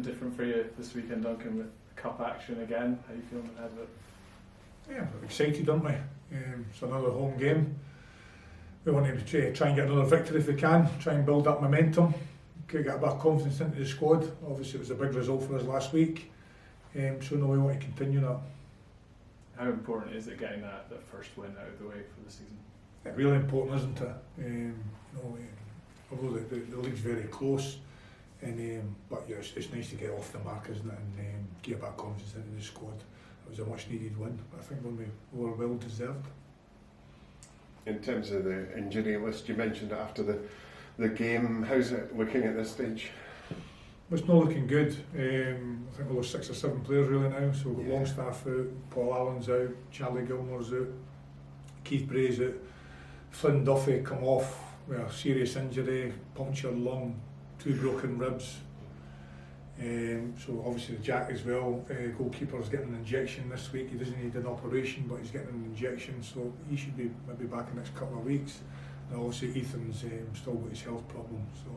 Different for you this weekend, Duncan, with cup action again. How are you feeling ahead of it? Yeah, we're excited, aren't we? It's another home game. We want to try and get another victory if we can, try and build that momentum, get a bit of confidence into the squad. Obviously it was a big result for us last week, so no, we want to continue that. How important is it getting that first win out of the way for the season? Yeah, really important, isn't it? Although the league's very close, but yeah, it's nice to get off the mark, isn't it, and get a bit of confidence into the squad. It was a much needed win. I think we were well deserved. In terms of the injury list, you mentioned it after the game. How's it looking at this stage? It's not looking good. I think we've lost 6 or 7 players really now. So we've got Longstaff out, Paul Allen's out, Charlie Gilmore's out, Keith Bray's out, Flynn Duffy come off with a serious injury, punctured lung, 2 broken ribs. So obviously the Jack as well, goalkeeper's getting an injection this week. He doesn't need an operation, but he's getting an injection, so he should be maybe back in the next couple of weeks. And obviously Ethan's still got his health problem, so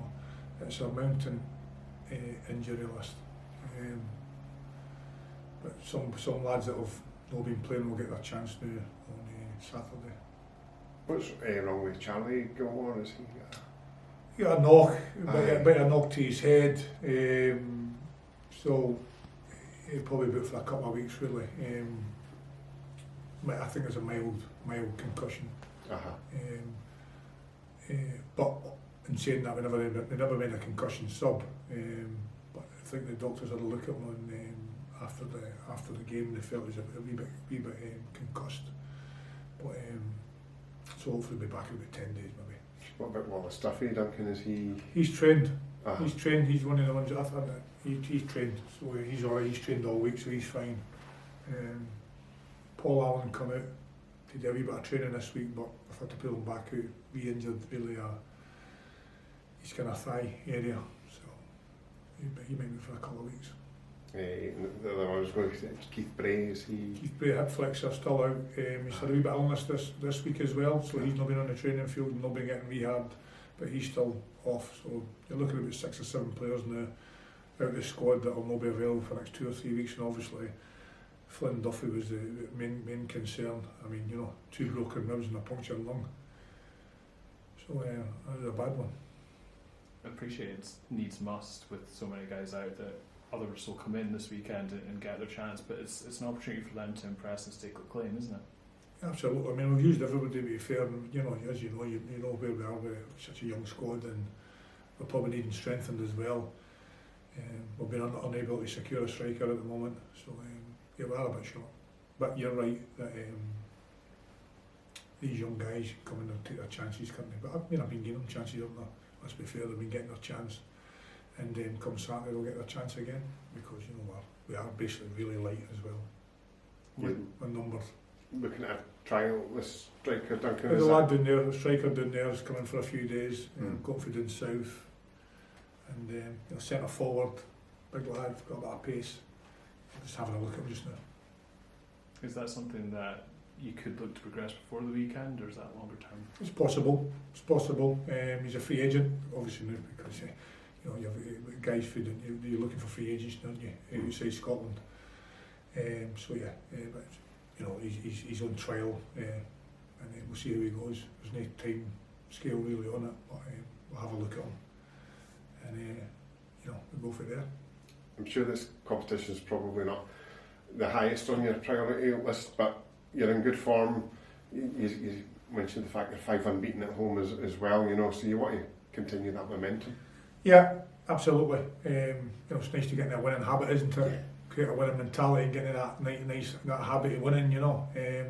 it's a mountain injury list. But some lads that have not been playing will get their chance now on Saturday. What's wrong with Charlie Gilmore? Is he? He got a knock, a bit of knock to his head. So he'll probably be out for a couple of weeks really. I think it's a mild concussion. But in saying that, we never made a concussion sub. But I think the doctors had a look at him after the game. They felt he was a wee bit concussed. But so hopefully he'll be back in about 10 days maybe. What about Wallace Duffy, Duncan? Is he? He's trained. He's trained. He's one of the ones that I've had. He's trained, so he's alright. He's trained all week, so he's fine. Paul Allen come out. He did a wee bit of training this week, but I've had to pull him back out. Re-injured really his kind of thigh area, so he might be for a couple of weeks. The other one was going to say Keith Bray. Is he? Keith Bray, hip flexor, still out. He's had a wee bit of illness this week as well, so he's not been on the training field and not been getting rehabbed, but he's still off. So you're looking at about 6 or 7 players now out of the squad that will not be available for the next 2 or 3 weeks, and obviously Flynn Duffy was the main concern. I mean, 2 broken ribs and a punctured lung. So that was a bad one. I appreciate it's needs must with so many guys out that others will come in this weekend and get their chance, but it's an opportunity for them to impress and stake a claim, isn't it? Absolutely. I mean, we've used everybody to be fair, and as you know where we are with such a young squad, and we're probably needing strengthened as well. We've been unable to secure a striker at the moment, so yeah, we are a bit short. But you're right that these young guys come in and take their chances, can't they? But I've been giving them chances, haven't I? Let's be fair, they've been getting their chance, and come Saturday they'll get their chance again, because we are basically really light as well. On numbers. Looking at a trial this striker, Duncan. There's a lad down there, a striker down there is coming for a few days, going for down south, and centre forward, big lad, got a bit of pace. Just having a look at him just now. Is that something that you could look to progress before the weekend, or is that longer term? It's possible. It's possible. He's a free agent, obviously now, because you have guys you're looking for free agents, don't you? Outside Scotland. So yeah, but he's on trial, and we'll see how he goes. There's no time scale really on it, but we'll have a look at him, and we'll go for there. I'm sure this competition is probably not the highest on your priority list, but you're in good form. You mentioned the fact you're 5 unbeaten at home as well, so you want to continue that momentum. Yeah, absolutely. It's nice to get in that winning habit, isn't it? Yeah. Create a winning mentality and get in that habit of winning,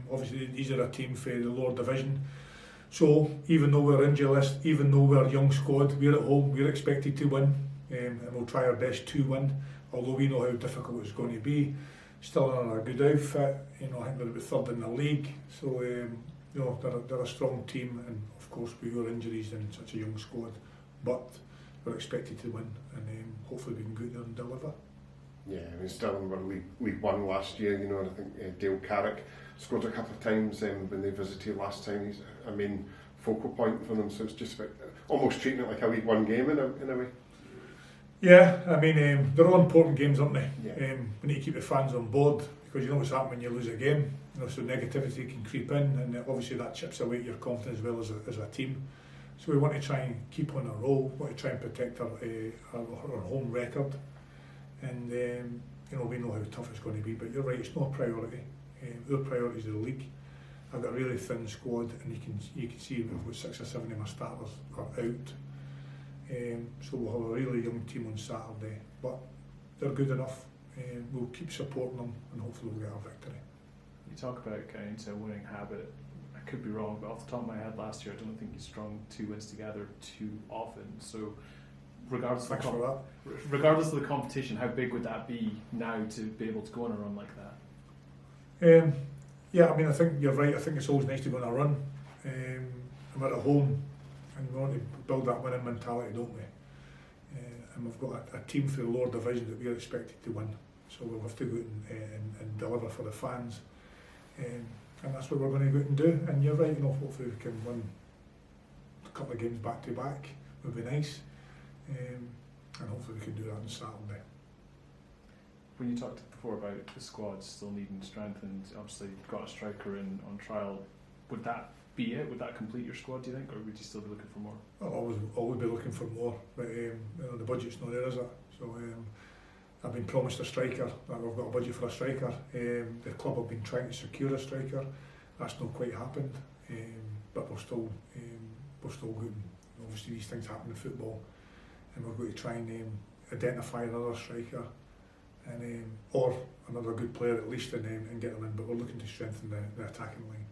Obviously these are a team for the lower division. So even though we're injury list, even though we're a young squad, we're at home, we're expected to win, and we'll try our best to win, although we know how difficult it's going to be. Still in a good outfit, I think they're about 3rd in the league, so they're a strong team, and of course with your injuries in such a young squad, but we're expected to win, and hopefully we can go there and deliver. Yeah, I mean, Stirling were League One last year, and I think Dale Carrick scored a couple of times when they visited last time. He's a main focal point for them, so it's just about almost treating it like a League One game in a way. Yeah, I mean, they're all important games, aren't they? Yeah. We need to keep the fans on board, because you know what's happening when you lose a game. You know, so negativity can creep in, and obviously that chips away at your confidence as well as a team. So we want to try and keep on a roll. We want to try and protect our home record, and you know, we know how tough it's going to be. But you're right, it's not a priority. Our priority is the league. I've got a really thin squad, and you can see we've got 6 or 7 of my starters are out. So we'll have a really young team on Saturday, but they're good enough. We'll keep supporting them, and hopefully we'll get a victory. You talk about getting into a winning habit. I could be wrong, but off the top of my head, last year I don't think you strung 2 wins together too often. So, regardless Thanks of for that. regardless of the competition, how big would that be now to be able to go on a run like that? Yeah, I mean, I think you're right. I think it's always nice to go on a run. And we're at home, and we want to build that winning mentality, don't we? And we've got a team for the lower divisions that we're expected to win. So we'll have to go out and deliver for the fans. And that's what we're going to go out and do. And you're right, you know, hopefully we can win a couple of games back to back. Would be nice. And hopefully we can do that on Saturday. When you talked before about the squad still needing strength, and obviously you've got a striker in on trial, would that be it? Would that complete your squad, do you think, or would you still be looking for more? I'll always be looking for more, but you know, the budget's not there, is it? So I've been promised a striker. I've got a budget for a striker. The club have been trying to secure a striker. That's not quite happened, but we're still good. Obviously, these things happen in football, and we're going to try and identify another striker, and or another good player at least, and get them in. But we're looking to strengthen the attacking line.